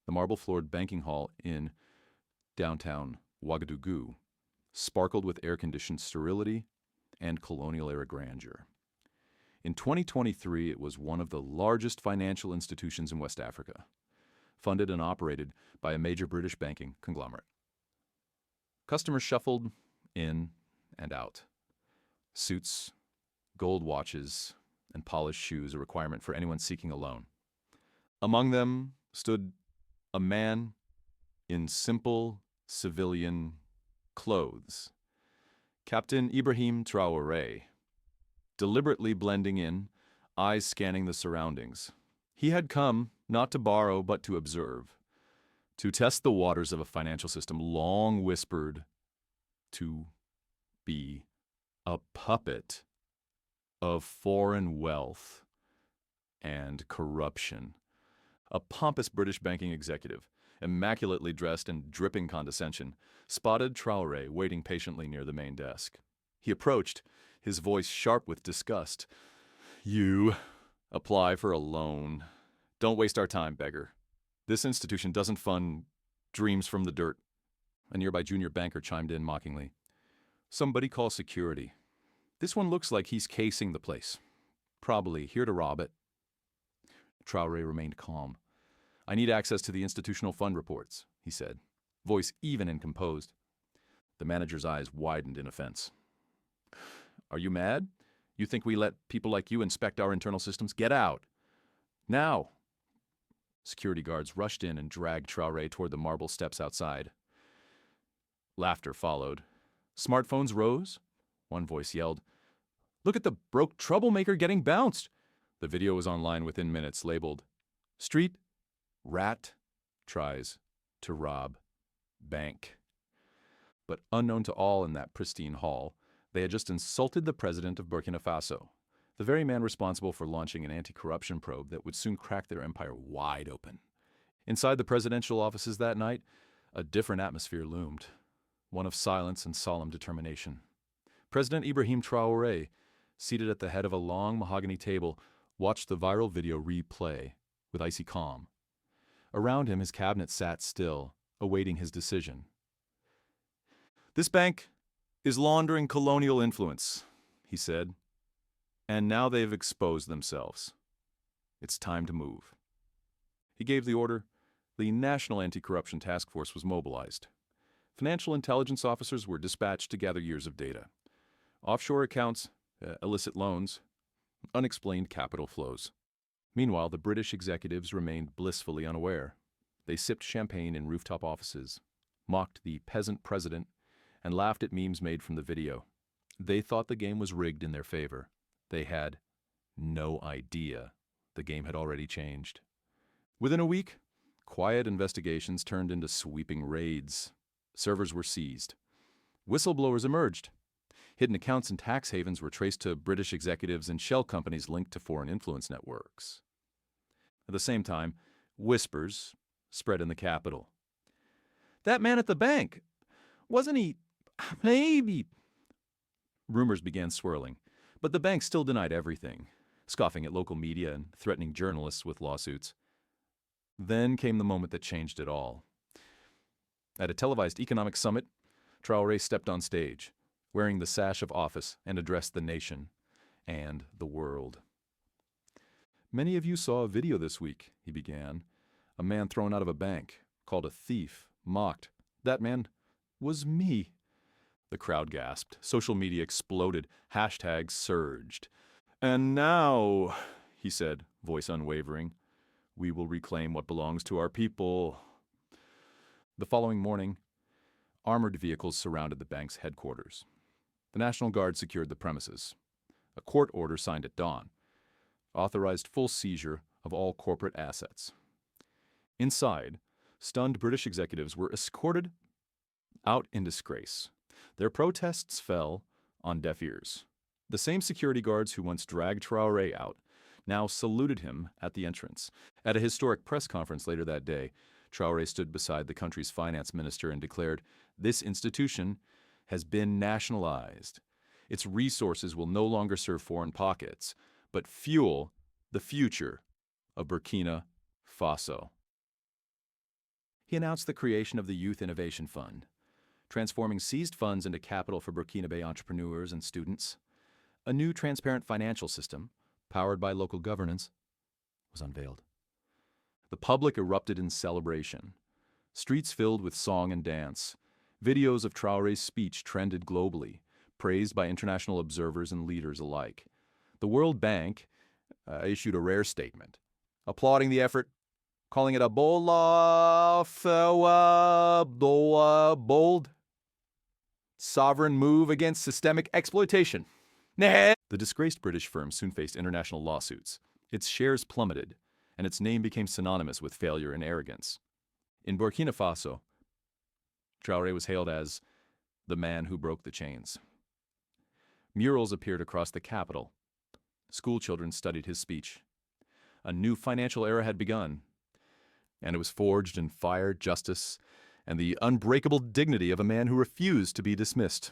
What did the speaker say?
The marble-floored banking hall in downtown Ouagadougou sparkled with air-conditioned sterility and colonial-era grandeur. In 2023, it was one of the largest financial institutions in West Africa, funded and operated by a major British banking conglomerate. Customers shuffled in and out. Suits, gold watches, and polished shoes a requirement for anyone seeking a loan. Among them stood a man in simple civilian clothes, Captain Ibrahim Traoré, deliberately blending in, eyes scanning the surroundings. He had come not to borrow but to observe, to test the waters of a financial system long whispered to be a puppet of foreign wealth and corruption. A pompous British banking executive, immaculately dressed and dripping condescension, spotted Traoré waiting patiently near the main desk. He approached, his voice sharp with disgust. "You apply for a loan. Don't waste our time, beggar. This institution doesn't fund dreams from the dirt." A nearby junior banker chimed in mockingly. "Somebody call security. This one looks like he's casing the place. Probably here to rob it." Traoré remained calm. "I need access to the institutional fund reports," he said, voice even and composed. The manager's eyes widened in offense. "Are you mad? You think we let people like you inspect our internal systems? Get out! Now!" Security guards rushed in and dragged Traoré toward the marble steps outside. Laughter followed. "Smartphones rose?" One voice yelled. "Look at the broke troublemaker getting bounced!" The video was online within minutes, labeled, "Street Rat Tries to Rob Bank." But unknown to all in that pristine hall, they had just insulted the president of Burkina Faso, the very man responsible for launching an anti-corruption probe that would soon crack their empire wide open. Inside the presidential offices that night, a different atmosphere loomed, one of silence and solemn determination. President Ibrahim Traoré, seated at the head of a long mahogany table, watched the viral video replay with icy calm. Around him, his cabinet sat still, awaiting his decision. "This bank is laundering colonial influence," he said, "and now they've exposed themselves. It's time to move." He gave the order. The National Anti-Corruption Task Force was mobilized. Financial intelligence officers were dispatched to gather years of data. Offshore accounts, illicit loans, unexplained capital flows. Meanwhile, the British executives remained blissfully unaware. They sipped champagne in rooftop offices, mocked the peasant president, and laughed at memes made from the video. They thought the game was rigged in their favor. They had no idea the game had already changed. Within a week, quiet investigations turned into sweeping raids. Servers were seized. Whistleblowers emerged. Hidden accounts and tax havens were traced to British executives and shell companies linked to foreign influence networks. At the same time, whispers spread in the capital. "That man at the bank, wasn't he? Maybe." Rumors began swirling, but the bank still denied everything, scoffing at local media and threatening journalists with lawsuits. Then came the moment that changed it all. At a televised economic summit, Traoré stepped on stage, wearing the sash of office, and addressed the nation and the world. "Many of you saw a video this week," he began. "A man thrown out of a bank, called a thief, mocked. That man was me." The crowd gasped. Social media exploded. Hashtags surged. "And now," he said, voice unwavering, "we will reclaim what belongs to our people." The following morning, armored vehicles surrounded the bank's headquarters. The National Guard secured the premises. A court order signed at dawn authorized full seizure of all corporate assets. Inside, stunned British executives were escorted out in disgrace. Their protests fell on deaf ears. The same security guards who once dragged Traoré out now saluted him at the entrance. At a historic press conference later that day, Traoré stood beside the country's finance minister and declared, "This institution has been nationalized. Its resources will no longer serve foreign pockets, but fuel the future of Burkina Faso." He announced the creation of the Youth Innovation Fund, transforming seized funds into capital for Burkina entrepreneurs and students. A new transparent financial system, powered by local governance, was unveiled. The public erupted in celebration. Streets filled with song and dance. Videos of Traoré's speech trended globally, praised by international observers and leaders alike. The World Bank issued a rare statement, applauding the effort, calling it a bold, sovereign move against systemic exploitation. The disgraced British firm soon faced international lawsuits. Its shares plummeted, and its name became synonymous with failure and arrogance. In Burkina Faso, Traoré was hailed as the man who broke the chains. Murals appeared across the capital. Schoolchildren studied his speech. A new financial era had begun, and it was forged in fire, justice, and the unbreakable dignity of a man who refused to be dismissed.